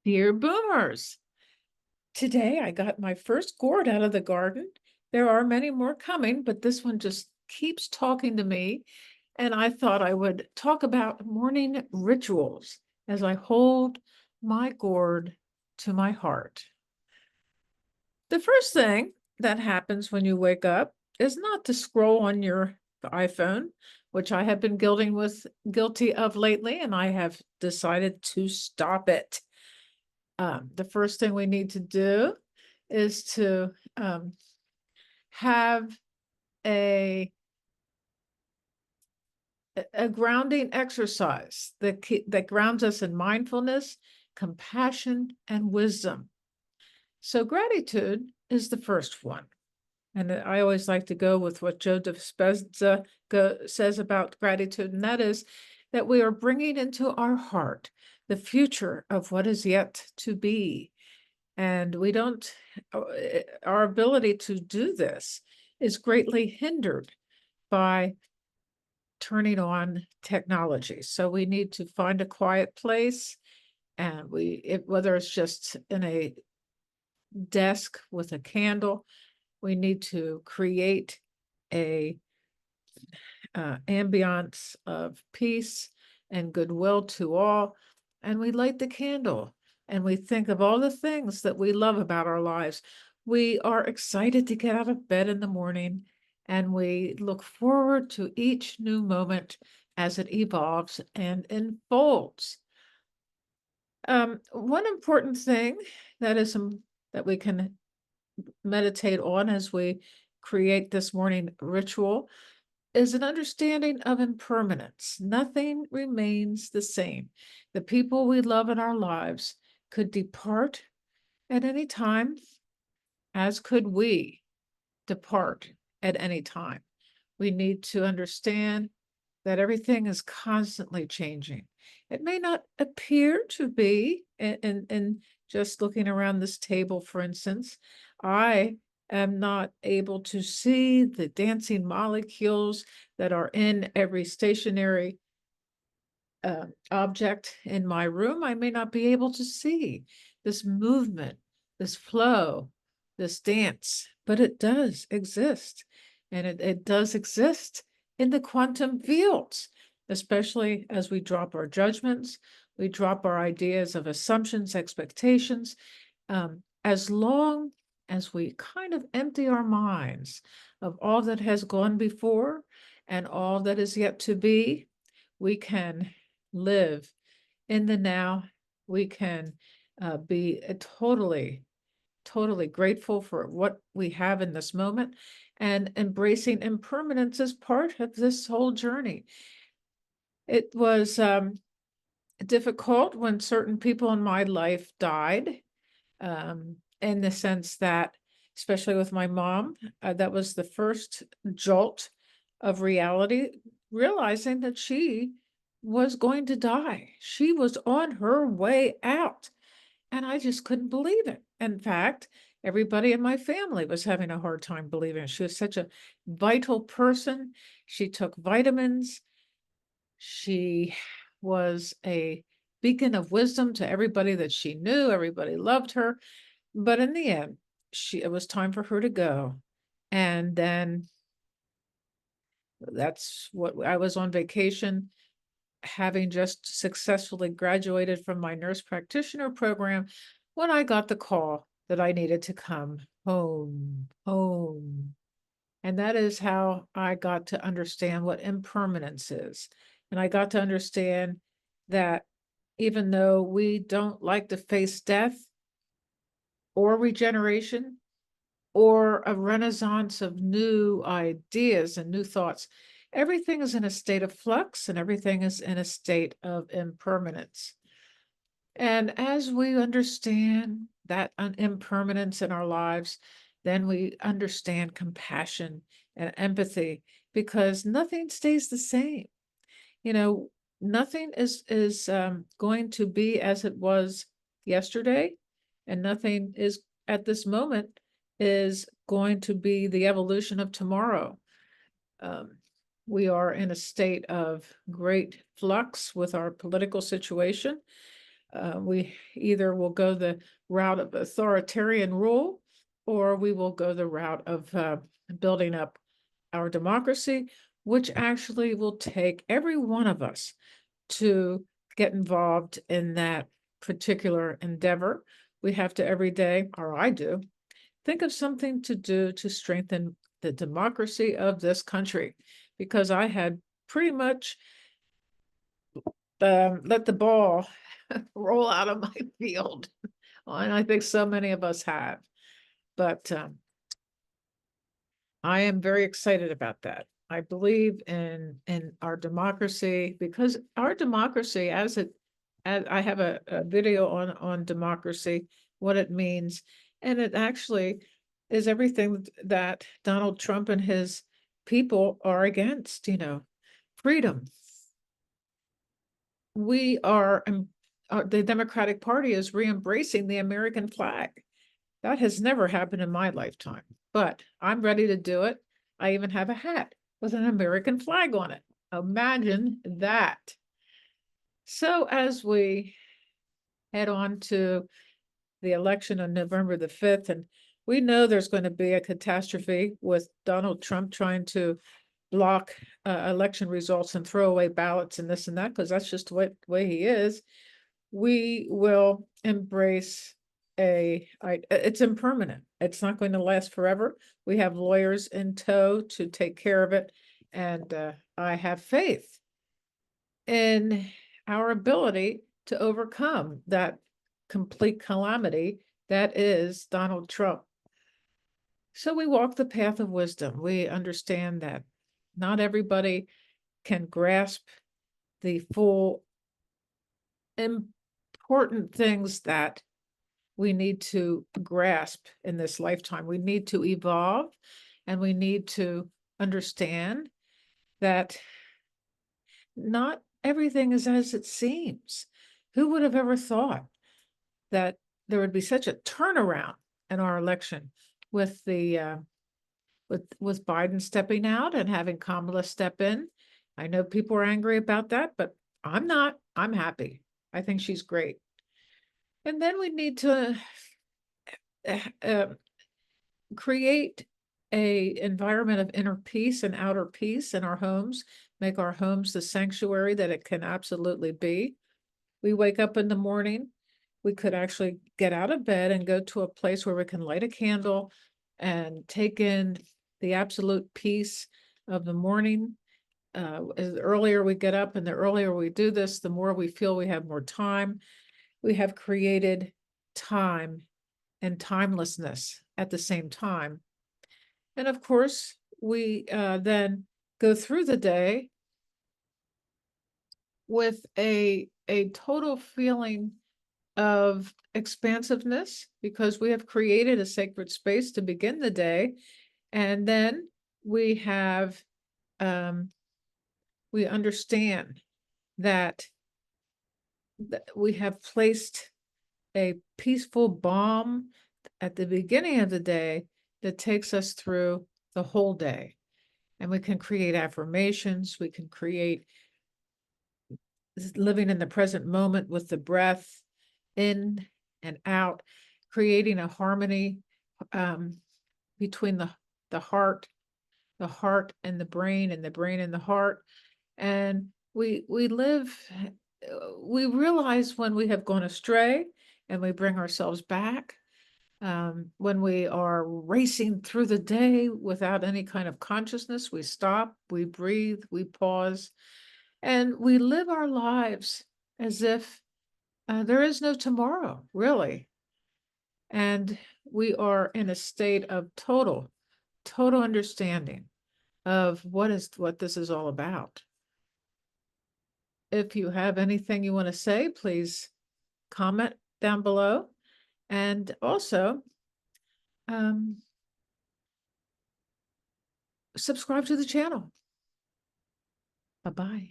Dear boomers, today I got my first gourd out of the garden. There are many more coming, but this one just keeps talking to me. And I thought I would talk about morning rituals as I hold my gourd to my heart. The first thing that happens when you wake up is not to scroll on your iPhone, which I have been guilty of lately, and I have decided to stop it. The first thing we need to do is to have a a grounding exercise that grounds us in mindfulness, compassion, and wisdom. So gratitude is the first one. And I always like to go with what Joe Dispenza says about gratitude, and that is that we are bringing into our heart the future of what is yet to be. And we don't, our ability to do this is greatly hindered by turning on technology. So we need to find a quiet place, and whether it's just in a desk with a candle, we need to create a ambiance of peace and goodwill to all. And we light the candle and we think of all the things that we love about our lives. We are excited to get out of bed in the morning, and we look forward to each new moment as it evolves and unfolds. One important thing that we can meditate on as we create this morning ritual is an understanding of impermanence. Nothing remains the same. The people we love in our lives could depart at any time, as could we depart at any time. We need to understand that everything is constantly changing. It may not appear to be, and just looking around this table, for instance, I am not able to see the dancing molecules that are in every stationary object in my room. I may not be able to see this movement, this flow, this dance, but it does exist. And it does exist in the quantum fields, especially as we drop our judgments, we drop our ideas of assumptions, expectations. As long as we kind of empty our minds of all that has gone before and all that is yet to be, we can live in the now. We can be totally grateful for what we have in this moment, and embracing impermanence as part of this whole journey. It was difficult when certain people in my life died, in the sense that, especially with my mom, that was the first jolt of reality, realizing that she was going to die. She was on her way out, and I just couldn't believe it. In fact, everybody in my family was having a hard time believing it. She was such a vital person. She took vitamins. She was a beacon of wisdom to everybody that she knew. Everybody loved her. But in the end, it was time for her to go. And then that's what I was on vacation, having just successfully graduated from my nurse practitioner program, when I got the call that I needed to come home. And that is how I got to understand what impermanence is. And I got to understand that even though we don't like to face death or regeneration or a renaissance of new ideas and new thoughts, everything is in a state of flux and everything is in a state of impermanence. And as we understand that impermanence in our lives, then we understand compassion and empathy, because nothing stays the same. You know, nothing is going to be as it was yesterday, and nothing is at this moment is going to be the evolution of tomorrow. Um, We are in a state of great flux with our political situation. We either will go the route of authoritarian rule, or we will go the route of building up our democracy, which actually will take every one of us to get involved in that particular endeavor. We have to every day, or I do, think of something to do to strengthen the democracy of this country, because I had pretty much let the ball roll out of my field. And I think so many of us have. But I am very excited about that. I believe in our democracy, because our democracy, as I have a video on democracy, what it means, and it actually is everything that Donald Trump and his people are against, freedom. We are, the Democratic Party is re-embracing the American flag. That has never happened in my lifetime, but I'm ready to do it. I even have a hat with an American flag on it. Imagine that. So as we head on to the election on November the 5th, and we know there's going to be a catastrophe with Donald Trump trying to block election results and throw away ballots and this and that, because that's just the way he is. We will embrace it's impermanent. It's not going to last forever. We have lawyers in tow to take care of it. And I have faith in our ability to overcome that complete calamity that is Donald Trump. So we walk the path of wisdom. We understand that not everybody can grasp the full important things that we need to grasp in this lifetime. We need to evolve, and we need to understand that not everything is as it seems. Who would have ever thought that there would be such a turnaround in our election with the with Biden stepping out and having Kamala step in? I know people are angry about that, but I'm not. I'm happy. I think she's great. And then we need to uh, create a environment of inner peace and outer peace in our homes, make our homes the sanctuary that it can absolutely be. We wake up in the morning, we could actually get out of bed and go to a place where we can light a candle and take in the absolute peace of the morning. As the earlier we get up and the earlier we do this, the more we feel we have more time. We have created time and timelessness at the same time. And of course, we then go through the day with a total feeling of expansiveness, because we have created a sacred space to begin the day. And then we have, we understand that we have placed a peaceful balm at the beginning of the day that takes us through the whole day. And we can create affirmations, we can create living in the present moment with the breath in and out, creating a harmony between the heart and the brain, and the brain and the heart. And we realize when we have gone astray, and we bring ourselves back. When we are racing through the day without any kind of consciousness, we stop, we breathe, we pause, and we live our lives as if there is no tomorrow, really. And we are in a state of total understanding of what this is all about. If you have anything you want to say, please comment down below. And also, subscribe to the channel. Bye-bye.